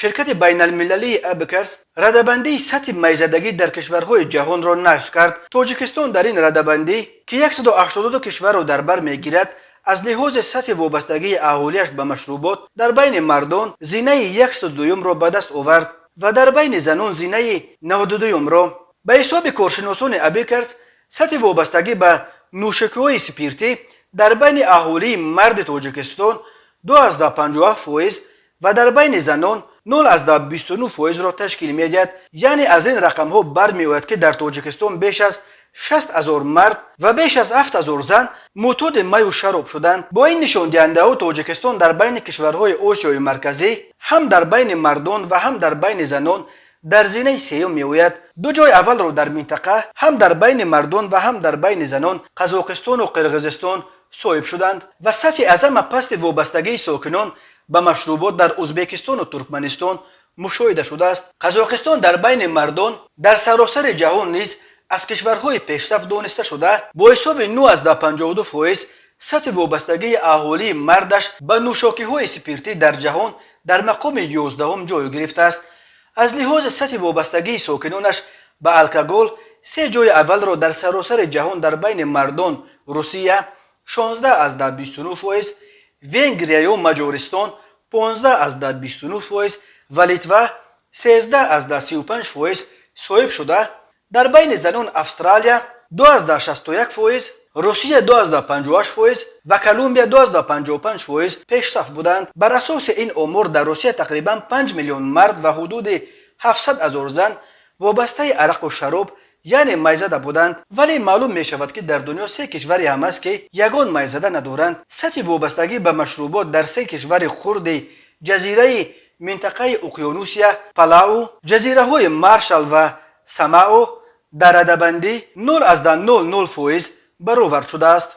شرکت بین المللی ابکرز ردبندی سطح میزدگی در کشورهای جهان را نشر کرد. تاجیکستان در این ردبندی که 182 کشور را در بر میگیرد از لحاظ سطح وابستگی اهالیش به مشروبات در بین مردان زینه 102 را به دست آورد و در بین زنان زینه 92 را. به حساب کارشناسان ابکرز سطح وابستگی به نوشکی‌های سپیرتی در بین اهالی مرد تاجیکستان 2.57% و در بین زنان 0.29% را تشکیل می‌دهد. یعنی از این رقم ها برمی‌آید که در تاجیکستان بیش از 60,000 مرد و بیش از 7,000 زن معتاد می و شراب شدند. با این نشان دهنده ها تاجیکستان در بین کشورهای آسیای مرکزی هم در بین مردان و هم در بین زنان در زینه سیوم می‌آید. دو جای اول را در منطقه هم در بین مردان و هم در بین زنان قزاقستان و قرقیزستان صاحب شدند و سطح عظم پست وابستگی ساکنان به مشروبات در ازبکستان و ترکمنستان مشاهده شده است. قزاقستان در بین مردان در سراسر جهان نیز از کشورهای پیشرفت دانسته شده با حساب 9.52% سطح وابستگی اهالی مردش به نوشاکی‌های سپیرتی در جهان در مقام 11 جای گرفته است. از لحاظ سطح وابستگی ساکنانش به الکل 3 جای اول را در سراسر جهان در بین مردان روسیه 16.29%، ونگریا و مجارستان 15.29% و لیتوا 13.35% صاحب شده. در بین زنان استرالیا 2.61%، روسیه 2.58% و کلمبیا 2.55% پیشرفت بودند. بر اساس این امور در روسیه تقریبا 5 میلیون مرد و حدود 700,000 زن وابسته عرق و شراب یعنی میزده بودند، ولی معلوم می شود که در دنیا 3 کشوری هم است که یگان میزده ندارند. سطح وابستگی به مشروبات در 3 کشور خرد جزیره منطقه اقیانوسیا، پالاو، جزیره های مارشال و سامائو در ردبندی 0.00% برآورد شده است.